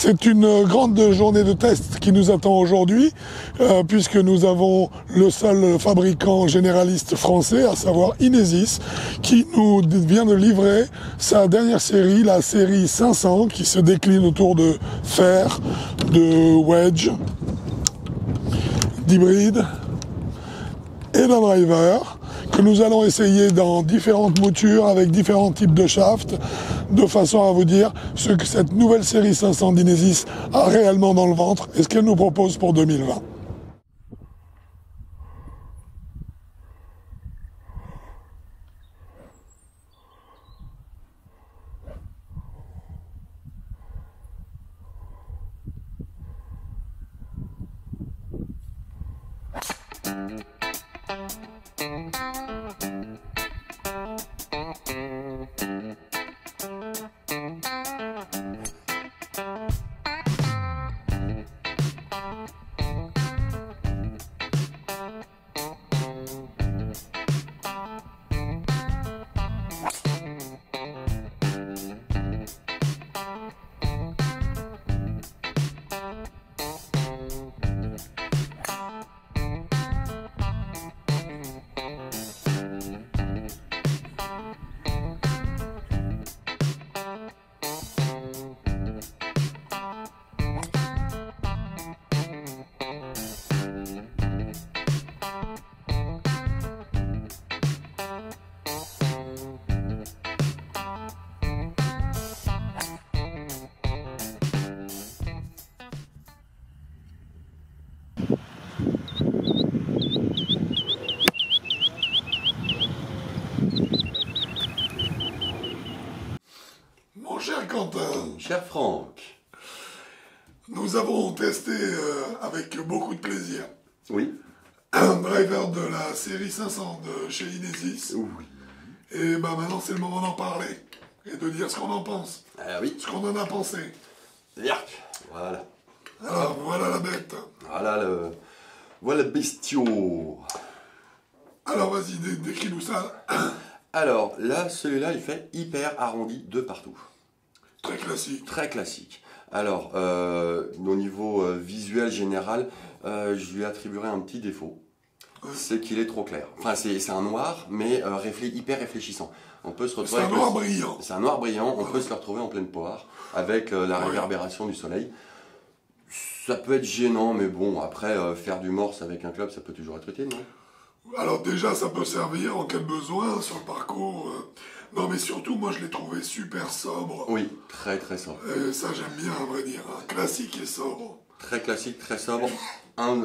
C'est une grande journée de test qui nous attend aujourd'hui, puisque nous avons le seul fabricant généraliste français, à savoir Inesis, qui nous vient de livrer sa dernière série, la série 500, qui se décline autour de fer, de wedge, d'hybride et d'un driver, que nous allons essayer dans différentes moutures avec différents types de shafts, de façon à vous dire ce que cette nouvelle série 500 d'Inesis a réellement dans le ventre et ce qu'elle nous propose pour 2020. Mon cher Quentin, cher Franck, nous avons testé avec beaucoup de plaisir oui, un driver de la série 500 de chez Inesis. oui, Et ben maintenant c'est le moment d'en parler et de dire ce qu'on en pense, ah oui, ce qu'on en a pensé. Yark, voilà, Alors voilà la bête. voilà le bestiau. Alors vas-y, décris-nous ça. Alors là, celui-là, il fait hyper arrondi de partout, Très classique. très classique. Alors, au niveau visuel général, je lui attribuerai un petit défaut. C'est qu'il est trop clair. Enfin, c'est un noir, mais hyper réfléchissant. On peut se retrouver. C'est un noir brillant. C'est un noir brillant. On peut se le retrouver en pleine poire avec la réverbération du soleil. Ça peut être gênant, mais bon, après faire du morse avec un club, ça peut toujours être utile, non? Alors déjà, ça peut servir en cas de besoin sur le parcours. Non, mais surtout, moi, je l'ai trouvé super sobre. Oui, très très sobre. Ça, j'aime bien, à vrai dire. Hein. Classique et sobre. Très classique, très sobre.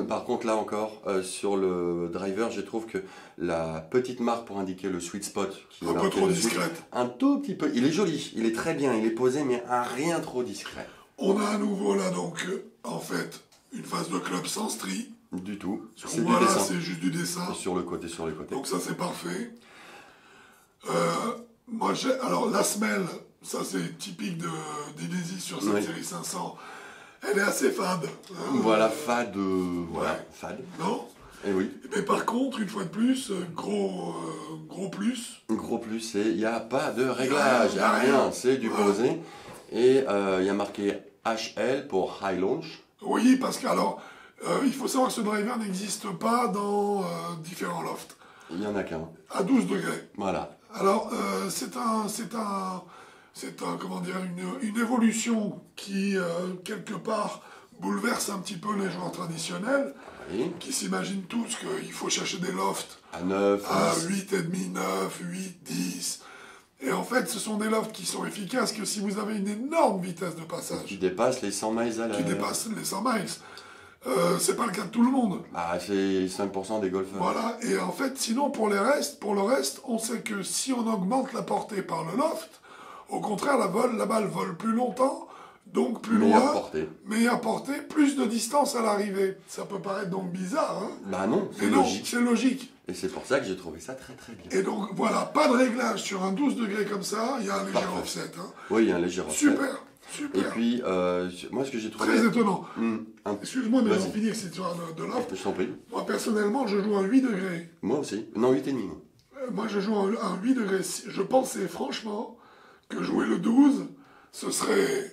Par contre, là encore, sur le driver, je trouve que la petite marque pour indiquer le sweet spot, qui est Un peu marqué trop dessus, discrète. un tout petit peu. Il est joli, il est très bien, il est posé, mais un rien trop discret. On a à nouveau là, donc, en fait, une phase de club sans strie. Du tout. C'est du dessin. C'est juste du dessin. Sur le côté, sur les côtés. Donc ça, c'est parfait. Moi, alors, la semelle, ça, c'est typique d'Inesis sur cette série 500. Elle est assez fade. Hein, voilà, fade. Voilà, ouais. fade. Non? Et oui. Mais par contre, une fois de plus, gros plus. Gros plus, et il n'y a pas de réglage, il n'y a rien. C'est du posé. Et il y a marqué HL pour High Launch. Oui, parce que alors, il faut savoir que ce driver n'existe pas dans différents lofts. Il n'y en a qu'un. À 12 degrés. Voilà. Alors, comment dire, une évolution qui, quelque part, bouleverse un petit peu les joueurs traditionnels, Oui. qui s'imaginent tous qu'il faut chercher des lofts À 9, à 8,5, 9, 8, 10. Et en fait, ce sont des lofts qui sont efficaces que si vous avez une énorme vitesse de passage. qui dépasse les 100 miles à l'heure. Qui dépasse les 100 miles. C'est pas le cas de tout le monde. Ah, c'est 5% des golfeurs. Voilà, et en fait, sinon, pour le reste, on sait que si on augmente la portée par le loft, au contraire, la balle vole plus longtemps, donc plus loin, meilleure portée, plus de distance à l'arrivée. Ça peut paraître donc bizarre, hein? Bah non, c'est logique. C'est logique. Et c'est pour ça que j'ai trouvé ça très très bien. Et donc, voilà, pas de réglage sur un 12 degrés comme ça, il y a un léger offset. Hein. Oui, il y a un léger offset. Super. Super. Et puis, moi, ce que j'ai trouvé... Très étonnant. Excuse-moi, mais j'en finis avec cette histoire de loft. Je t'en prie. Moi, personnellement, je joue à 8 degrés. Moi aussi. Non, 8,5. Moi, je joue à 8 degrés. Je pensais, franchement, que jouer le 12, ce serait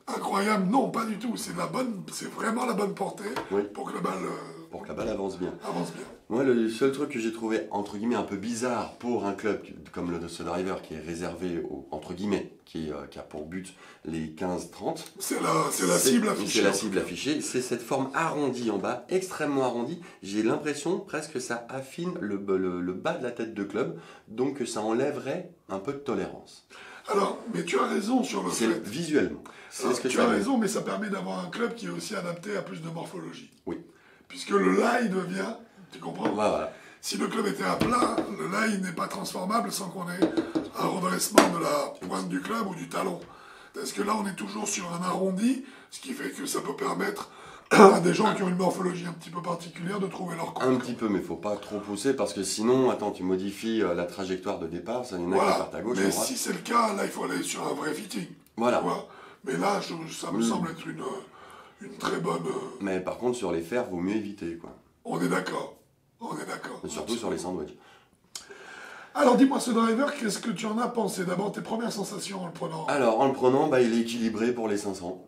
incroyable. Non, pas du tout. C'est vraiment la bonne portée Oui. pour que la balle Pour que la balle avance bien. avance bien. Moi, le seul truc que j'ai trouvé, entre guillemets, un peu bizarre pour un club comme ce driver qui est réservé, entre guillemets, qui a pour but les 15-30. C'est la cible affichée. C'est la cible affichée. C'est cette forme arrondie en bas, extrêmement arrondie. J'ai l'impression presque que ça affine le bas de la tête de club, donc ça enlèverait un peu de tolérance. Alors, mais tu as raison sur le fait. Visuellement. C'est ce que tu as raison, mais ça permet d'avoir un club qui est aussi adapté à plus de morphologie. Oui. Puisque le lie devient, tu comprends? Voilà. Si le club était à plat, le lie n'est pas transformable sans qu'on ait un redressement de la pointe du club ou du talon. Parce que là, on est toujours sur un arrondi, ce qui fait que ça peut permettre à des gens qui ont une morphologie un petit peu particulière de trouver leur compte. Un petit peu, mais il ne faut pas trop pousser parce que sinon, attends, tu modifies la trajectoire de départ, ça y en a qui partent à gauche, à mais droite. si c'est le cas, là, il faut aller sur un vrai fitting. Voilà. Tu vois, mais là, ça me semble être une très bonne... Mais par contre, sur les fers, vaut mieux éviter, quoi. On est d'accord. On est d'accord. Et surtout sur les sandwichs. Alors, dis-moi, ce driver, qu'est-ce que tu en as pensé? D'abord, tes premières sensations en le prenant? Alors, en le prenant, il est équilibré pour les 500.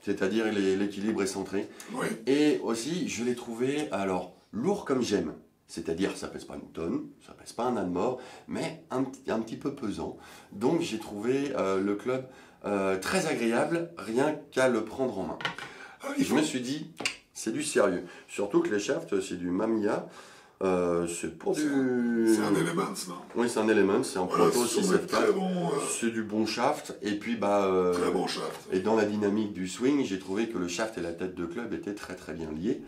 C'est-à-dire, l'équilibre est centré. Oui. Et aussi, je l'ai trouvé, lourd comme j'aime. C'est-à-dire, ça pèse pas une tonne, ça pèse pas un âne mort, mais un petit peu pesant. Donc, j'ai trouvé le club très agréable, rien qu'à le prendre en main. Je me suis dit, c'est du sérieux. Surtout que les shafts, c'est du Mamiya. C'est pour du... C'est un Elements, non? Oui, c'est un Elements, c'est un Proto 674. Très bon... C'est du bon shaft. Et puis, très bon shaft. Et dans la dynamique du swing, j'ai trouvé que le shaft et la tête de club étaient très très bien liés.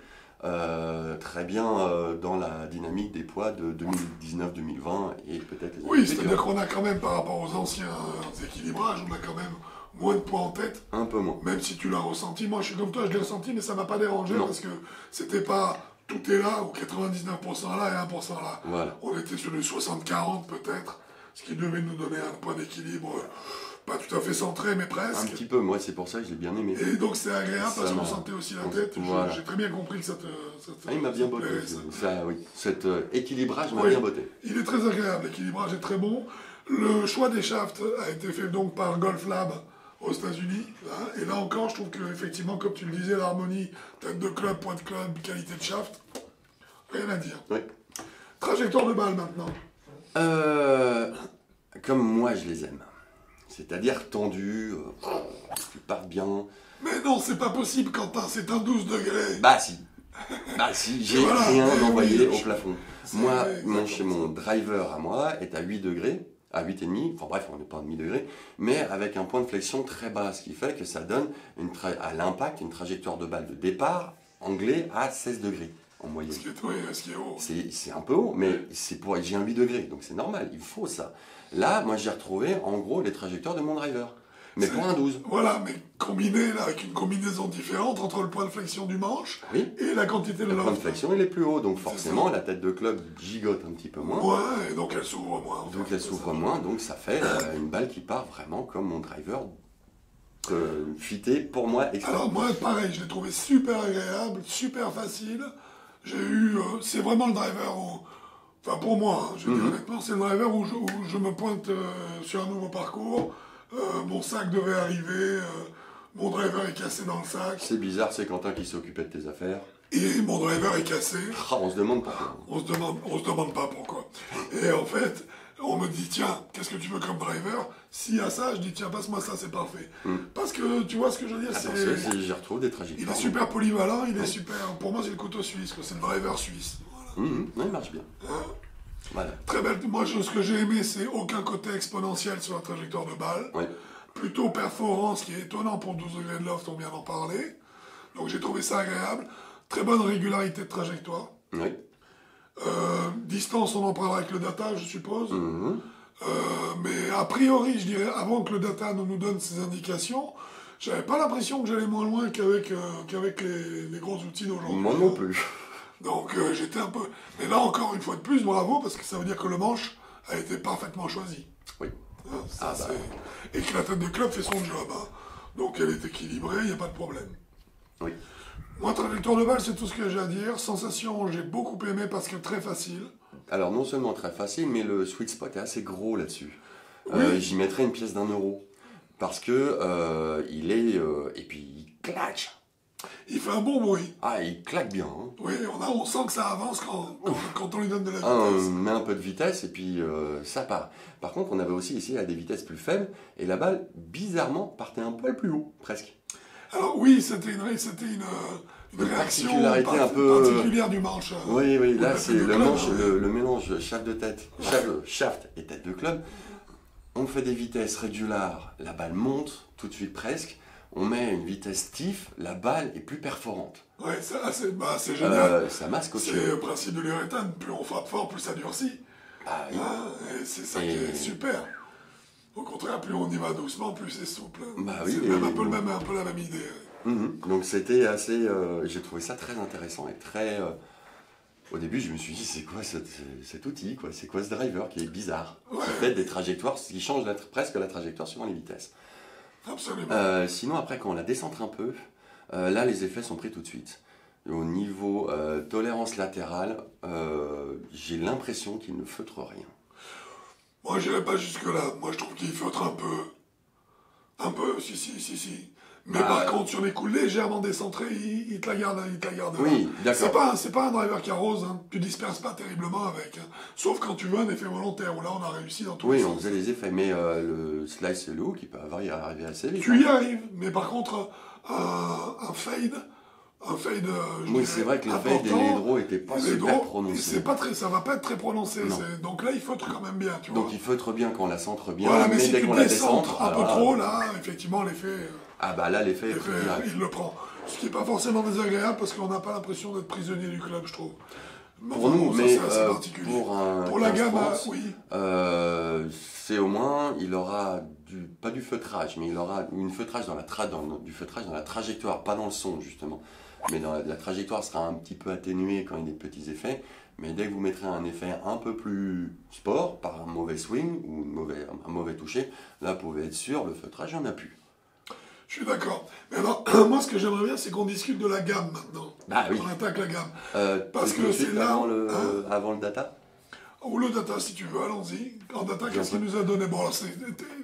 Très bien dans la dynamique des poids de 2019-2020 et peut-être les années Oui, c'est-à-dire qu'on a quand même, par rapport aux anciens équilibrages, on a quand même moins de poids en tête. Un peu moins. Même si tu l'as ressenti. Moi, je suis comme toi, je l'ai ressenti, mais ça m'a pas dérangé parce que c'était pas tout est là ou 99% là et 1% là. Voilà. On était sur du 60-40 peut-être, ce qui devait nous donner un point d'équilibre pas tout à fait centré, mais presque. Un petit peu, moi c'est pour ça que je l'ai bien aimé. Et donc c'est agréable parce qu'on sentait aussi la tête. Voilà. J'ai très bien compris que ça te il m'a bien botté. Ça, oui. Cet équilibrage m'a bien botté. Il est très agréable, l'équilibrage est très bon. Le choix des shafts a été fait donc par Golf Lab aux États-Unis. Et là encore, je trouve que effectivement, comme tu le disais, l'harmonie, tête de club, point de club, qualité de shaft, rien à dire. Oui. Trajectoire de balle maintenant. Comme moi je les aime. C'est-à-dire tendu, tu pars bien. Mais non, c'est pas possible, Quentin, c'est un 12 degrés. Bah si, j'ai rien envoyé au plafond. Moi, mon driver à moi est à 8 degrés, à 8,5, enfin bref, on n'est pas à demi-degré, mais avec un point de flexion très bas, ce qui fait que ça donne à l'impact une trajectoire de balle de départ anglais à 16 degrés en moyenne. Ce qui est haut. C'est un peu haut, mais j'ai un 8 degrés, donc c'est normal, il faut ça. Là, moi j'ai retrouvé en gros les trajectoires de mon driver. Mais pour un 12. Voilà, mais combiné là, avec une combinaison différente entre le point de flexion du manche et la quantité de loft. Le point de flexion, il est plus haut, donc forcément, la tête de club gigote un petit peu moins. Ouais, et donc elle s'ouvre moins. Donc elle s'ouvre moins, donc ça fait une balle qui part vraiment comme mon driver fité pour moi extrêmement. Alors moi, pareil, je l'ai trouvé super agréable, super facile. J'ai eu... c'est vraiment le driver où... Enfin, pour moi, je dis honnêtement, c'est le driver où je me pointe sur un nouveau parcours. Mon sac devait arriver, mon driver est cassé dans le sac. C'est bizarre, c'est Quentin qui s'occupait de tes affaires. Et mon driver est cassé. On se demande pourquoi. On se demande pas pourquoi. Et en fait, on me dit, tiens, qu'est-ce que tu veux comme driver? S'il y a ça, je dis, tiens, passe-moi ça, c'est parfait. Parce que, tu vois ce que je veux dire, j'y retrouve des trajectoires. Il est super polyvalent, il est super... Pour moi, c'est le couteau suisse, c'est le driver suisse. Voilà. Il marche bien. Voilà. Très belle. Moi, ce que j'ai aimé, c'est aucun côté exponentiel sur la trajectoire de balle. Oui. Plutôt perforant, ce qui est étonnant pour 12 degrés de loft, on vient d'en parler. Donc j'ai trouvé ça agréable. Très bonne régularité de trajectoire. Oui. Distance, on en parlera avec le data, je suppose. Mais a priori, je dirais, avant que le data ne nous donne ces indications, j'avais pas l'impression que j'allais moins loin qu'avec les gros outils d'aujourd'hui. Moi non plus. Donc j'étais un peu... Mais là, encore une fois de plus, bravo, parce que ça veut dire que le manche a été parfaitement choisi. Oui. Et que la tête de club fait son job. Donc elle est équilibrée, il n'y a pas de problème. Oui. Moi, trajectoire de balle, c'est tout ce que j'ai à dire. Sensation, j'ai beaucoup aimé parce que très facile. Alors non seulement très facile, mais le sweet spot est assez gros là-dessus. Oui. J'y mettrais une pièce d'1 euro. parce que il est... et puis il claque. Il fait un bon bruit. Ah, il claque bien. Hein. Oui, on sent que ça avance quand on lui donne de la vitesse. On met un peu de vitesse et puis ça part. Par contre, on avait aussi essayé à des vitesses plus faibles et la balle, bizarrement, partait un poil plus haut, presque. Alors oui, c'était une réaction particularité un peu particulière du manche. Oui, là c'est le club, manche, le mélange shaft et tête de club. On fait des vitesses régulières, la balle monte tout de suite presque. On met une vitesse stiff, la balle est plus perforante. Oui, c'est génial. Ça masque aussi. C'est le principe de l'uréthane, plus on frappe fort, plus ça durcit. Ah, oui. Et c'est ça qui est super. Au contraire, plus on y va doucement, plus c'est souple. Bah oui, c'est un peu la même idée. Donc c'était assez... j'ai trouvé ça très intéressant et très... au début, je me suis dit, c'est quoi cet outil, quoi? C'est quoi ce driver qui est bizarre, qui fait des trajectoires, qui change presque la trajectoire suivant les vitesses. Absolument. Sinon, après, quand on la décentre un peu, là, les effets sont pris tout de suite. Au niveau tolérance latérale, j'ai l'impression qu'il ne feutre rien. Moi, j'irai pas jusque-là. Moi, je trouve qu'il feutre un peu. Un peu, si. Mais par contre, sur les coups légèrement décentrés, il te la garde. Oui, d'accord. C'est pas un driver qui arrose, hein. Tu disperses pas terriblement avec. Hein. Sauf quand tu veux un effet volontaire, où là, on a réussi dans tous les sens. Oui, on faisait les effets, mais le slice et le hook, il peut arriver assez vite. Tu y arrives, mais par contre, un fade... oui, c'est vrai que le fade et les draws n'étaient pas super prononcés. Ça va pas être très prononcé. Donc là, il feutre quand même bien, tu vois. Donc il feutre bien quand on la centre bien, voilà, mais si dès tu qu'on la décentre... un peu trop, là, effectivement, l'effet... Ah bah là, l'effet est il le prend. Ce qui n'est pas forcément désagréable, parce qu'on n'a pas l'impression d'être prisonnier du club, je trouve. Pour nous, mais particulier. Pour la gamme, oui. C'est au moins, il aura pas du feutrage, mais il aura du feutrage dans la trajectoire, pas dans le son justement. Mais la trajectoire sera un petit peu atténuée quand il y a des petits effets. Mais dès que vous mettrez un effet un peu plus sport, par un mauvais swing ou un mauvais toucher, là vous pouvez être sûr, le feutrage, il n'y en a plus. Je suis d'accord. Mais alors, moi, ce que j'aimerais bien, c'est qu'on discute de la gamme maintenant. Bah oui. On attaque la gamme. Parce que c'est là... Avant le data. Ou le data, si tu veux, allons-y. En data, qu'est-ce qu'il nous a donné? Bon, alors,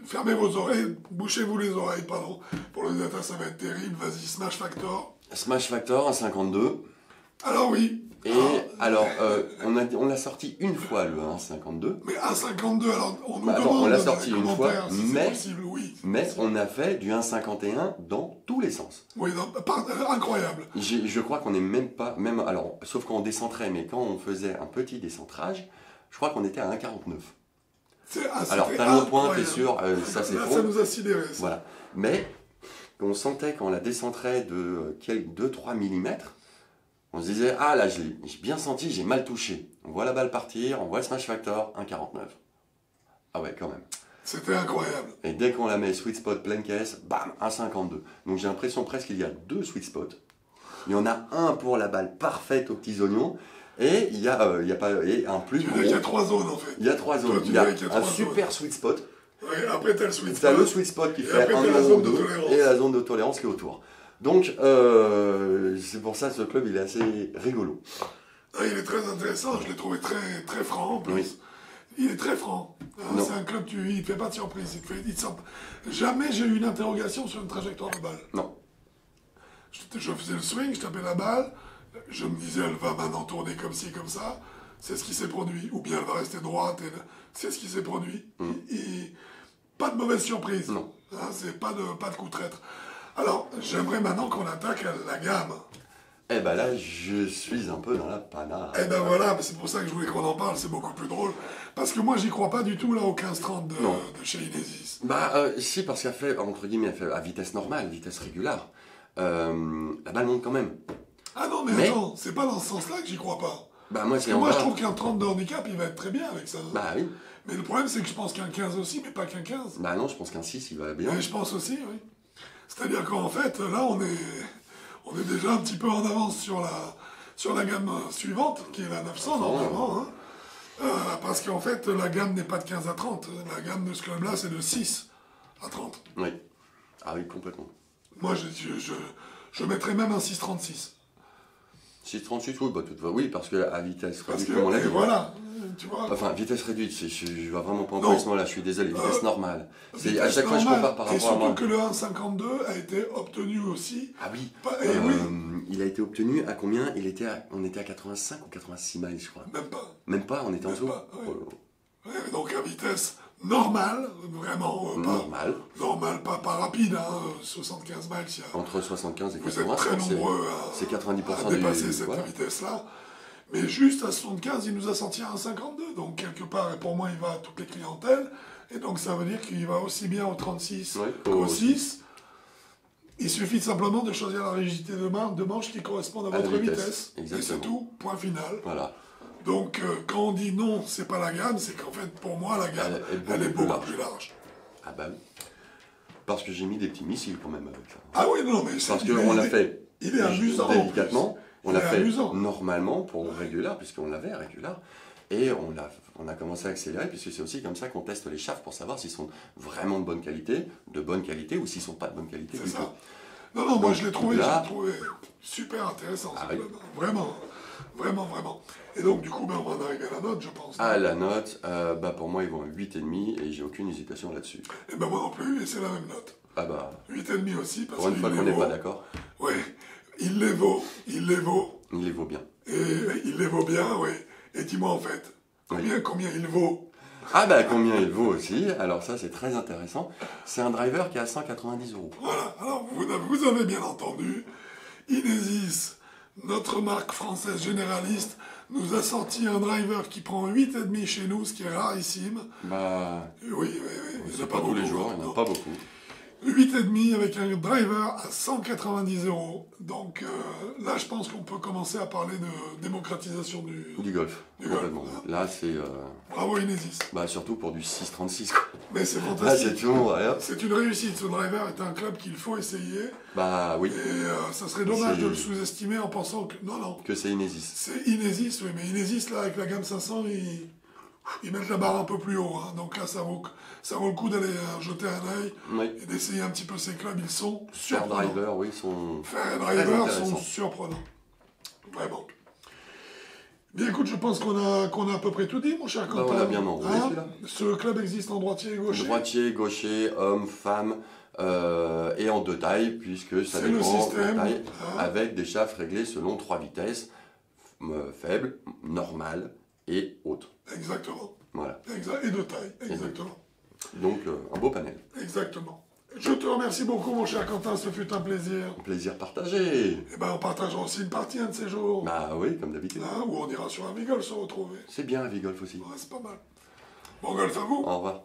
fermez vos oreilles, bouchez-vous les oreilles, pardon. Pour le data, ça va être terrible. Vas-y, Smash Factor. Smash Factor, 1,52. Alors oui. Et alors, on l'a sorti une fois, le 1,52. Mais 1,52, alors on nous demande on l'a sorti une fois, oui. Mais on a fait du 1,51 dans tous les sens. Oui, incroyable. Je crois qu'on n'est même pas, alors, sauf quand on décentrait, mais quand on faisait un petit décentrage, je crois qu'on était à 1,49. Alors, talon point, t'es sûr, ça c'est faux. Ça nous a sidéré. Voilà. Mais, on sentait quand on la décentrait de 2-3 mm, on se disait, ah là, j'ai bien senti, j'ai mal touché. On voit la balle partir, on voit le smash factor, 1,49. Ah ouais, quand même. C'était incroyable. Et dès qu'on la met sweet spot pleine caisse, bam, 1,52. Donc j'ai l'impression presque qu'il y a 2 sweet spots. Il y en a un pour la balle parfaite aux petits oignons, et il y a un plus gros. Il y a 3 zones en fait. Il y a 3 zones. Il y a un super sweet spot. Oui, après t'as le sweet spot. T'as le sweet spot qui fait 1 euro ou 2, et la zone de tolérance qui est autour. Donc, c'est pour ça que ce club, il est assez rigolo. Ah, il est très intéressant, je l'ai trouvé très, très franc en plus. Oui. Il est très franc. C'est un club, il ne fait pas de surprise. Jamais j'ai eu une interrogation sur une trajectoire de balle. Non. Je faisais le swing, je tapais la balle, je me disais, elle va maintenant tourner comme ci, comme ça. C'est ce qui s'est produit. Ou bien elle va rester droite, c'est ce qui s'est produit. Pas de mauvaise surprise. Non. C'est pas de coup de traître. Alors, j'aimerais maintenant qu'on attaque la gamme. Eh ben là, je suis un peu dans la panade. Eh ben voilà, c'est pour ça que je voulais qu'on en parle, c'est beaucoup plus drôle. Parce que moi, j'y crois pas du tout, là, au 15-30 de chez Inesis. Si, parce qu'elle fait, entre guillemets, elle fait à vitesse normale, vitesse régulière. La balle monte quand même. Ah non, mais attends, c'est pas dans ce sens-là que j'y crois pas. Moi, je trouve qu'un 30 de handicap, il va être très bien avec ça. Bah oui. Mais le problème, c'est que je pense qu'un 15 aussi, mais pas qu'un 15. Bah non, je pense qu'un 6, il va bien. Mais je pense aussi, oui. C'est-à-dire qu'en fait, là, on est déjà un petit peu en avance sur la gamme suivante, qui est la 900, normalement. Parce qu'en fait, la gamme n'est pas de 15 à 30. La gamme de ce club-là, c'est de 6 à 30. Oui. Ah oui, complètement. Moi, je mettrais même un 6,36. 6,38, oui, oui, parce que à vitesse réduite, comme on l'a dit. Voilà. tu vois. Enfin, vitesse réduite, je ne vois vraiment pas encore ce mot-là, je suis désolé, vitesse normale. À chaque fois, je normale. compare par Et rapport à moi. surtout que le 1,52 a été obtenu aussi. Ah oui, oui. Il a été obtenu à combien? On était à 85 ou 86 miles, je crois. Même pas. Même pas, on était en dessous. Ouais, donc à vitesse normale, vraiment. Normale, pas rapide, hein, 75 miles. Entre 75 et 80. Vous êtes très nombreux c'est 90% à dépasser cette vitesse-là. Mais juste à 75, il nous a sorti un 52. Donc quelque part, et pour moi, il va à toutes les clientèles. Et donc ça veut dire qu'il va aussi bien au 36 qu'au 6. Il suffit simplement de choisir la rigidité de manche qui correspond à votre vitesse. Exactement. Et c'est tout, point final. Voilà. Donc quand on dit non, c'est pas la gamme, c'est qu'en fait, pour moi, la gamme, elle est beaucoup plus large. Ah bah oui. Parce que j'ai mis des petits missiles quand même avec ça. Ah oui, non, mais parce qu'on l'a fait. Il est amusant. Délicatement. On l'a fait normalement pour régular, puisqu'on l'avait régular. Et on a commencé à accélérer, puisque c'est aussi comme ça qu'on teste les shafts pour savoir s'ils sont vraiment de bonne qualité, ou s'ils sont pas de bonne qualité. C'est ça. Non, moi je l'ai trouvé super intéressant. Ah, oui. Vraiment. Et donc du coup, on va en arriver à la note, je pense. À la note, pour moi, ils vont à 8,5 et j'ai aucune hésitation là-dessus. Et moi non plus, et c'est la même note. Ah bah. 8,5 aussi, parce pour une fois qu'on n'est pas d'accord. Oui, il les vaut. Il les vaut bien. Et il les vaut bien, oui. Et dis-moi en fait, combien il vaut? Ah bah combien il vaut aussi, alors ça c'est très intéressant. C'est un driver qui est à 190 €. Voilà, alors vous avez bien entendu, Inesis, notre marque française généraliste, nous a sorti un driver qui prend 8,5 chez nous, ce qui est rarissime. Bah... Oui. C'est pas tous les jours, il n'y en a pas beaucoup. 8,5 avec un driver à 190 €. Donc là, je pense qu'on peut commencer à parler de démocratisation du golf. Complètement. Golf. Là, c'est... Bravo Inesis. Bah, surtout pour du 6,36 quoi. Mais c'est fantastique. Là, c'est tout. Ouais. C'est une réussite. Ce driver est un club qu'il faut essayer. Bah oui. Et ça serait dommage de le sous-estimer en pensant que... Non. Que c'est Inesis. C'est Inesis, oui. Mais Inesis, là, avec la gamme 500, ils mettent la barre un peu plus haut. Hein. Donc là, ça vaut le coup d'aller jeter un œil et d'essayer un petit peu ces clubs. Ils sont surprenants. Fair driver, oui, sont... Fair driver sont surprenants. Vraiment. Bien écoute, je pense qu'on a à peu près tout dit, mon cher Quentin. On a bien enroulé celui-là. Ce club existe en droitier et gaucher. Droitier, gaucher, homme, femme, et en deux tailles, puisque ça dépend de la taille, avec des shafts réglés selon 3 vitesses, faible, normale et haute. Exactement. Voilà. Et de taille, exactement. Donc, un beau panel. Exactement. Je te remercie beaucoup, mon cher Quentin, ce fut un plaisir. Un plaisir partagé. Et on partagera aussi une partie un de ces jours. Bah oui, comme d'habitude. Où on ira sur un Vigol se retrouver. C'est bien, un Vigolf aussi. Ouais, c'est pas mal. Bon golf à vous. Au revoir.